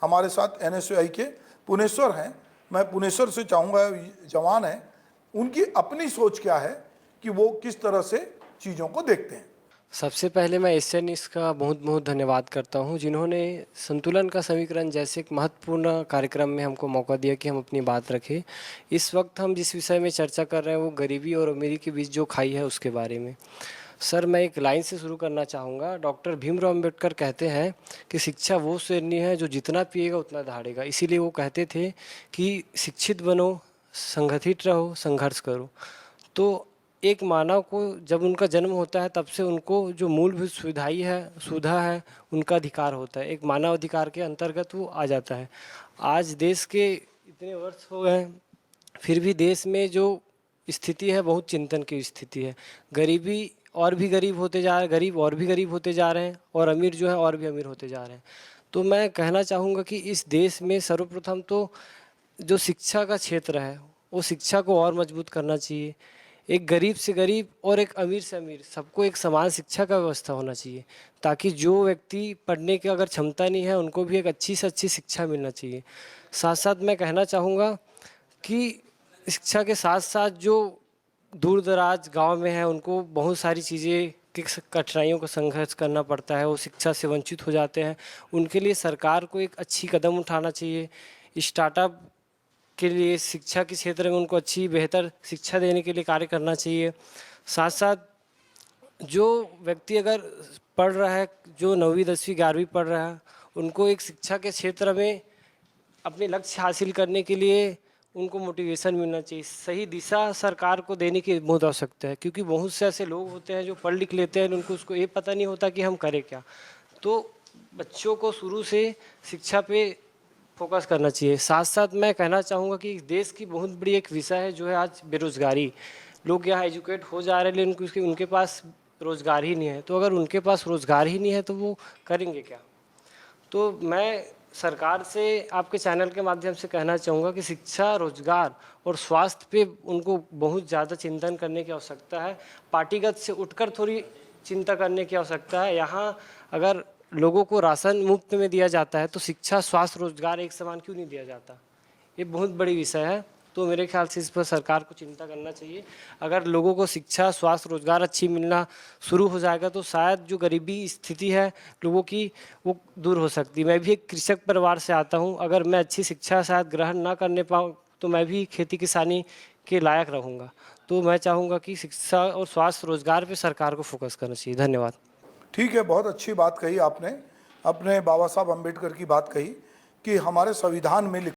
हमारे साथ एनएसयूआई के पुनेश्वर हैं। मैं पुनेश्वर से चाहूँगा, जवान हैं, उनकी अपनी सोच क्या है कि वो किस तरह से चीज़ों को देखते हैं। सबसे पहले मैं एशियन न्यूज़ का बहुत बहुत धन्यवाद करता हूं, जिन्होंने संतुलन का समीकरण जैसे एक महत्वपूर्ण कार्यक्रम में हमको मौका दिया कि हम अपनी बात रखें। इस वक्त हम जिस विषय में चर्चा कर रहे हैं वो गरीबी और अमीरी के बीच जो खाई है उसके बारे में। सर, मैं एक लाइन से शुरू करना चाहूँगा। डॉक्टर भीमराव अम्बेडकर कहते हैं कि शिक्षा वो शेरनी है जो जितना पिएगा उतना दहाड़ेगा। इसीलिए वो कहते थे कि शिक्षित बनो, संगठित रहो, संघर्ष करो। तो एक मानव को जब उनका जन्म होता है तब से उनको जो मूलभूत सुविधा है, उनका अधिकार होता है। एक मानव अधिकार के अंतर्गत वो आ जाता है। आज देश के इतने वर्ष हो गए, फिर भी देश में जो स्थिति है बहुत चिंतन की स्थिति है। गरीबी और भी गरीब होते जा रहे हैं, गरीब और भी गरीब होते जा रहे हैं, और अमीर जो है और भी अमीर होते जा रहे हैं। तो मैं कहना चाहूँगा कि इस देश में सर्वप्रथम तो जो शिक्षा का क्षेत्र है वो शिक्षा को और मजबूत करना चाहिए। एक गरीब से गरीब और एक अमीर से अमीर सबको एक समान शिक्षा का व्यवस्था होना चाहिए, ताकि जो व्यक्ति पढ़ने की अगर क्षमता नहीं है उनको भी एक अच्छी से अच्छी शिक्षा मिलना चाहिए। साथ साथ मैं कहना चाहूँगा कि शिक्षा के साथ साथ जो दूर दराज गाँव में है उनको बहुत सारी चीज़ें की कठिनाइयों का संघर्ष करना पड़ता है, वो शिक्षा से वंचित हो जाते हैं। उनके लिए सरकार को एक अच्छी कदम उठाना चाहिए। स्टार्टअप के लिए शिक्षा के क्षेत्र में उनको अच्छी बेहतर शिक्षा देने के लिए कार्य करना चाहिए। साथ साथ जो व्यक्ति अगर पढ़ रहा है, जो 9वीं 10वीं 11वीं पढ़ रहा है, उनको एक शिक्षा के क्षेत्र में अपने लक्ष्य हासिल करने के लिए उनको मोटिवेशन मिलना चाहिए। सही दिशा सरकार को देने की बहुत आवश्यकता है, क्योंकि बहुत से ऐसे लोग होते हैं जो पढ़ लिख लेते हैं, उनको उसको ये पता नहीं होता कि हम करें क्या। तो बच्चों को शुरू से शिक्षा पे फोकस करना चाहिए। साथ साथ मैं कहना चाहूँगा कि देश की बहुत बड़ी एक विषय है जो है आज बेरोज़गारी। लोग यहाँ एजुकेट हो जा रहे हैं लेकिन उनके पास रोज़गार ही नहीं है। तो अगर उनके पास रोज़गार ही नहीं है तो वो करेंगे क्या? तो मैं सरकार से आपके चैनल के माध्यम से कहना चाहूँगा कि शिक्षा, रोजगार और स्वास्थ्य पे उनको बहुत ज़्यादा चिंतन करने की आवश्यकता है। पार्टीगत से उठकर थोड़ी चिंता करने की आवश्यकता है। यहाँ अगर लोगों को राशन मुफ्त में दिया जाता है तो शिक्षा, स्वास्थ्य, रोजगार एक समान क्यों नहीं दिया जाता? ये बहुत बड़ी विषय है। तो मेरे ख्याल से इस पर सरकार को चिंता करना चाहिए। अगर लोगों को शिक्षा, स्वास्थ्य, रोजगार अच्छी मिलना शुरू हो जाएगा तो शायद जो गरीबी स्थिति है लोगों की वो दूर हो सकती है। मैं भी एक कृषक परिवार से आता हूँ। अगर मैं अच्छी शिक्षा शायद ग्रहण ना करने पाऊँ तो मैं भी खेती किसानी के लायक रहूँगा। तो मैं चाहूँगा कि शिक्षा और स्वास्थ्य, रोजगार पर सरकार को फोकस करना चाहिए। धन्यवाद। ठीक है, बहुत अच्छी बात कही आपने। अपने बाबा साहब अम्बेडकर की बात कही कि हमारे संविधान में